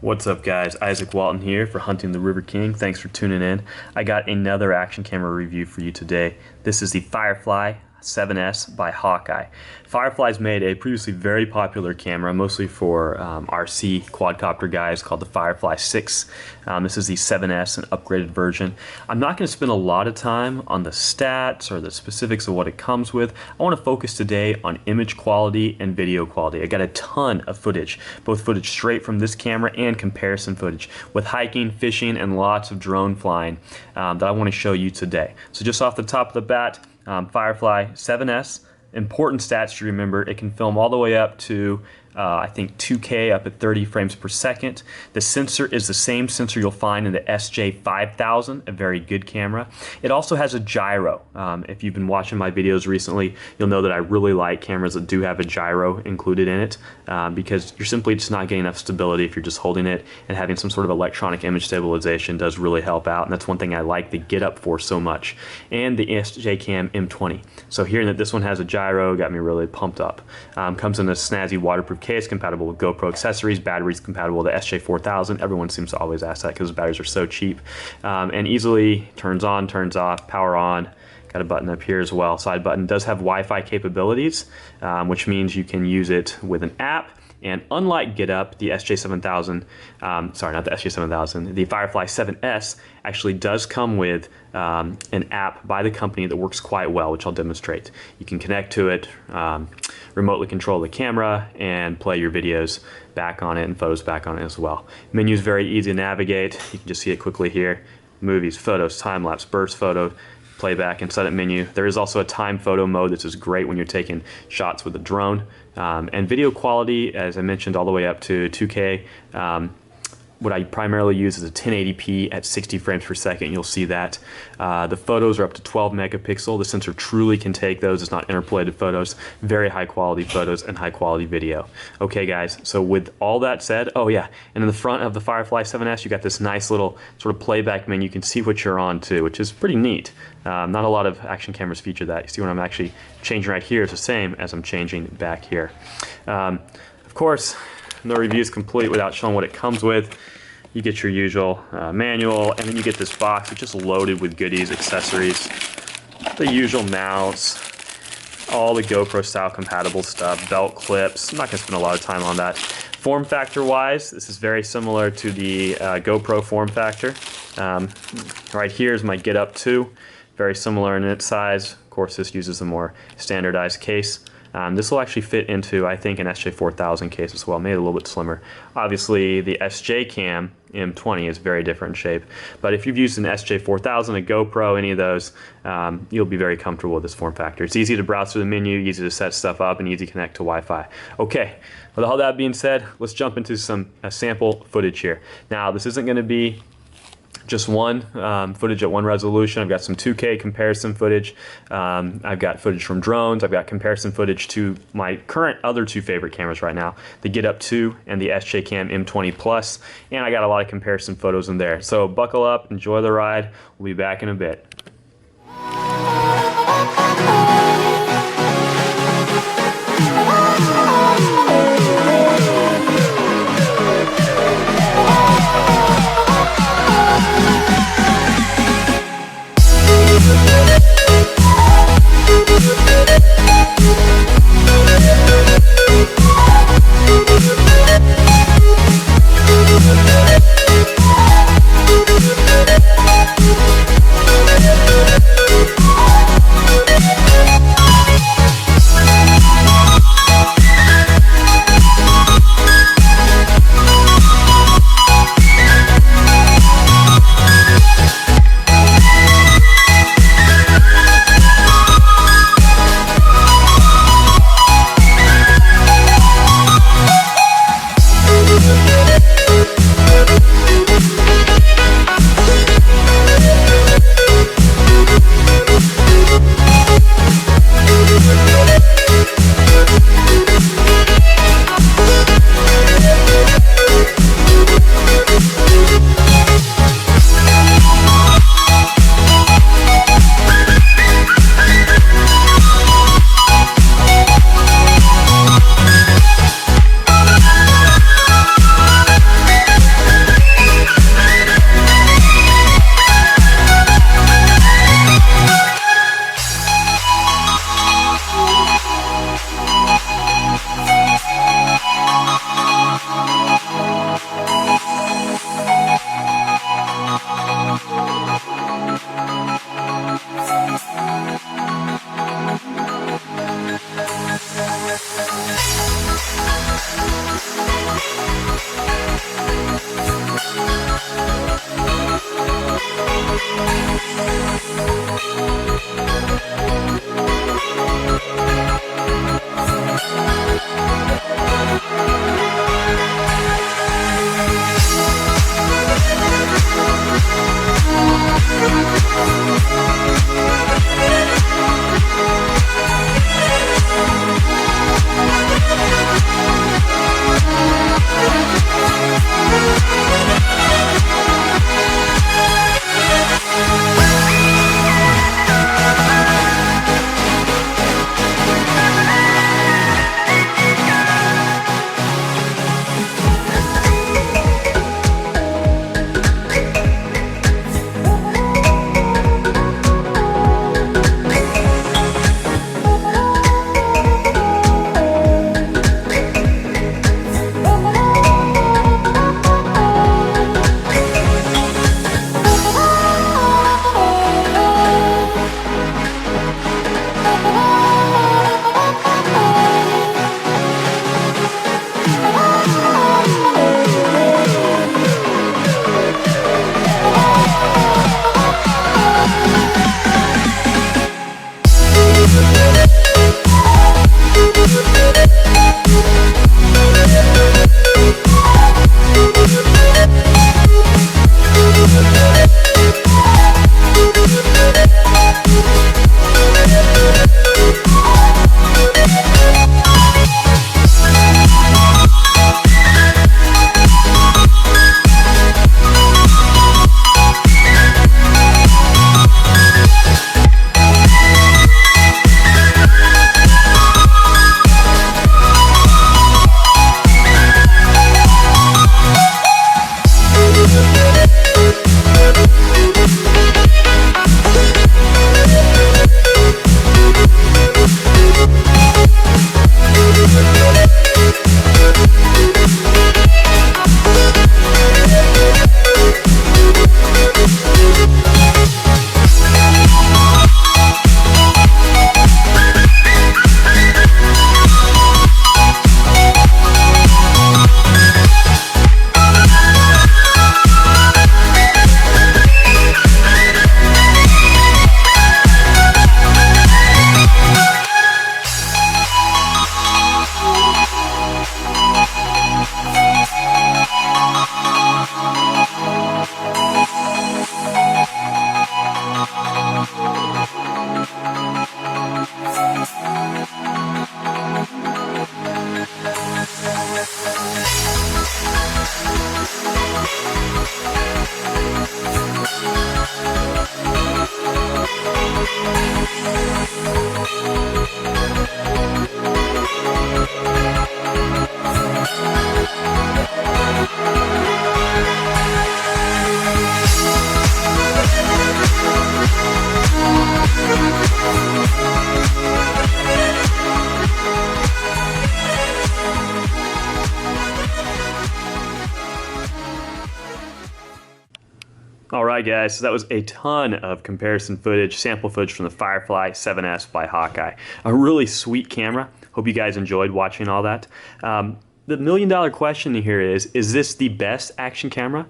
What's up guys, Isaac Walton here for Hunting the River King. Thanks for tuning in. I got another action camera review for you today. This is the Firefly 7S by Hawkeye. Firefly's made a previously very popular camera, mostly for RC quadcopter guys, called the Firefly 6. This is the 7S, an upgraded version. I'm not going to spend a lot of time on the stats or the specifics of what it comes with. I want to focus today on image quality and video quality. I got a ton of footage, both footage straight from this camera and comparison footage with hiking, fishing, and lots of drone flying that I want to show you today. So just off the top of the bat, Firefly 7S, important stats to remember: it can film all the way up to I think 2K up at 30 frames per second. The sensor is the same sensor you'll find in the SJ5000, a very good camera. It also has a gyro. If you've been watching my videos recently, you'll know that I really like cameras that do have a gyro included in it because you're simply just not getting enough stability if you're just holding it, and having some sort of electronic image stabilization does really help out, and that's one thing I like the Get Up for so much. And the SJ Cam M20. So hearing that this one has a gyro got me really pumped up. Comes in a snazzy waterproof case compatible with GoPro accessories, batteries compatible with the SJ4000. Everyone seems to always ask that because the batteries are so cheap. And easily turns on, turns off, power on. Got a button up here as well. Side button does have Wi-Fi capabilities, which means you can use it with an app. And unlike Get Up, the SJ7000, sorry, not the SJ7000, the Firefly 7S actually does come with an app by the company that works quite well, which I'll demonstrate. You can connect to it, remotely control the camera, and play your videos back on it and photos back on it as well. Menu is very easy to navigate. You can just see it quickly here. Movies, photos, time-lapse, burst photo, playback, and setup menu. There is also a time photo mode. This is great when you're taking shots with a drone. And video quality, as I mentioned, all the way up to 2K. What I primarily use is a 1080p at 60 frames per second. You'll see that. The photos are up to 12 megapixel. The sensor truly can take those. It's not interpolated photos. Very high quality photos and high quality video. Okay guys, so with all that said, oh yeah, and in the front of the Firefly 7S, you got this nice little sort of playback menu. You can see what you're on too, which is pretty neat. Not a lot of action cameras feature that. You see when I'm actually changing right here, it's the same as I'm changing back here. Of course, no review is complete without showing what it comes with. You get your usual manual, and then you get this box which is loaded with goodies, accessories, the usual mounts, all the GoPro style compatible stuff, belt clips. I'm not going to spend a lot of time on that. Form factor wise, this is very similar to the GoPro form factor. Right here is my Get Up 2, very similar in its size. Of course, this uses a more standardized case. This will actually fit into, I think, an SJ4000 case as well, made it a little bit slimmer. Obviously, the SJ Cam M20 is very different in shape, but if you've used an SJ4000, a GoPro, any of those, you'll be very comfortable with this form factor. It's easy to browse through the menu, easy to set stuff up, and easy to connect to Wi-Fi. Okay, with all that being said, let's jump into some sample footage here. Now, this isn't going to be just one footage at one resolution. I've got some 2K comparison footage. I've got footage from drones. I've got comparison footage to my current other two favorite cameras right now, the Get Up 2 and the SJ Cam M20 Plus, and I got a lot of comparison photos in there. So buckle up, enjoy the ride. We'll be back in a bit. Alright guys, so that was a ton of comparison footage, sample footage from the Firefly 7S by Hawkeye. A really sweet camera. Hope you guys enjoyed watching all that. The million-dollar question here is this the best action camera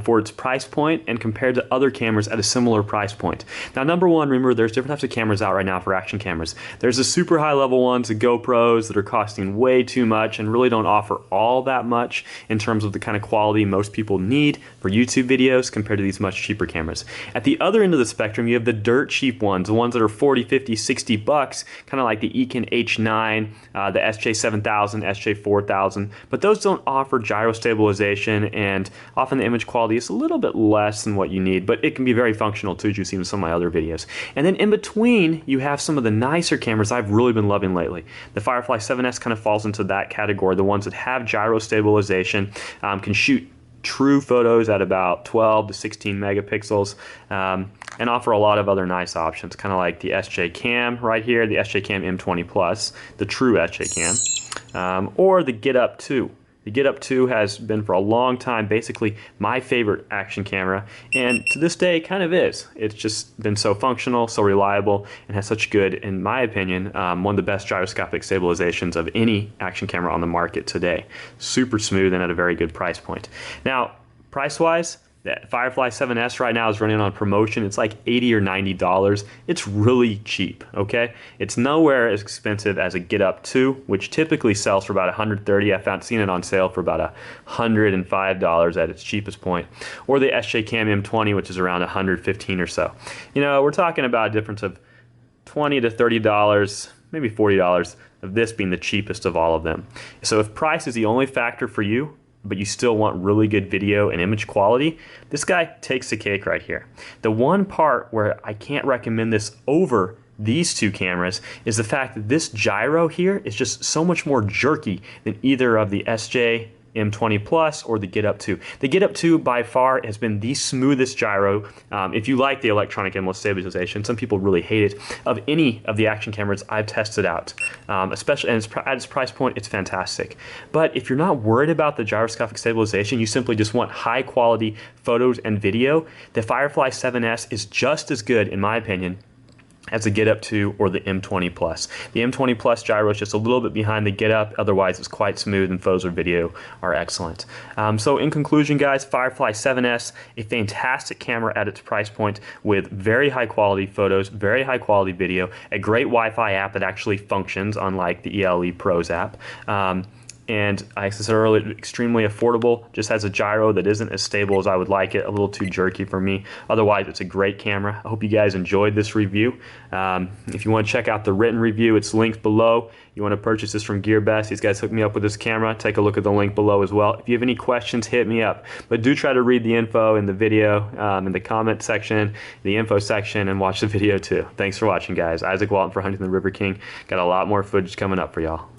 for its price point and compared to other cameras at a similar price point? Now, number one, remember there's different types of cameras out right now for action cameras. There's the super high-level ones, the GoPros, that are costing way too much and really don't offer all that much in terms of the kind of quality most people need for YouTube videos compared to these much cheaper cameras. At the other end of the spectrum, you have the dirt cheap ones, the ones that are 40, 50, 60 bucks, kind of like the Ekin H9, the SJ7000, SJ4000. But those don't offer gyro stabilization, and often the image quality is a little bit less than what you need, but it can be very functional too, as you've seen in some of my other videos. And then in between, you have some of the nicer cameras I've really been loving lately. The Firefly 7S kind of falls into that category, the ones that have gyro stabilization, can shoot true photos at about 12 to 16 megapixels, and offer a lot of other nice options, kind of like the SJ Cam right here, the SJ Cam M20 Plus, the true SJ Cam, or the Get Up 2. The Get Up 2 has been for a long time basically my favorite action camera, and to this day kind of is. It's just been so functional, so reliable, and has such good, in my opinion, one of the best gyroscopic stabilizations of any action camera on the market today. Super smooth and at a very good price point. Now, price-wise, the Firefly 7S right now is running on promotion. It's like $80 or $90. It's really cheap, okay? It's nowhere as expensive as a Get Up 2, which typically sells for about $130. I've seen it on sale for about $105 at its cheapest point. Or the SJ Cam M20, which is around $115 or so. You know, we're talking about a difference of $20 to $30, maybe $40 of this being the cheapest of all of them. So if price is the only factor for you, but you still want really good video and image quality, this guy takes the cake right here. The one part where I can't recommend this over these two cameras is the fact that this gyro here is just so much more jerky than either of the SJ M20 Plus or the Get Up 2. The Get Up 2 by far has been the smoothest gyro, if you like the electronic endless stabilization. Some people really hate it, of any of the action cameras I've tested out. Especially and at its price point, it's fantastic. But if you're not worried about the gyroscopic stabilization, you simply just want high quality photos and video, the Firefly 7S is just as good, in my opinion, as the Get Up 2 or the M20 Plus. The M20 Plus gyro is just a little bit behind the Get Up, otherwise it's quite smooth and photos or video are excellent. So in conclusion guys, Firefly 7S, a fantastic camera at its price point with very high quality photos, very high quality video, a great Wi-Fi app that actually functions unlike the ELE Pros app. And like I said earlier, extremely affordable, just has a gyro that isn't as stable as I would like it, a little too jerky for me. Otherwise, it's a great camera. I hope you guys enjoyed this review. If you want to check out the written review, it's linked below. You want to purchase this from GearBest, these guys hooked me up with this camera. Take a look at the link below as well. If you have any questions, hit me up. But do try to read the info in the video, in the comment section, the info section, and watch the video too. Thanks for watching, guys. Isaac Walton for Hunting the River King. Got a lot more footage coming up for y'all.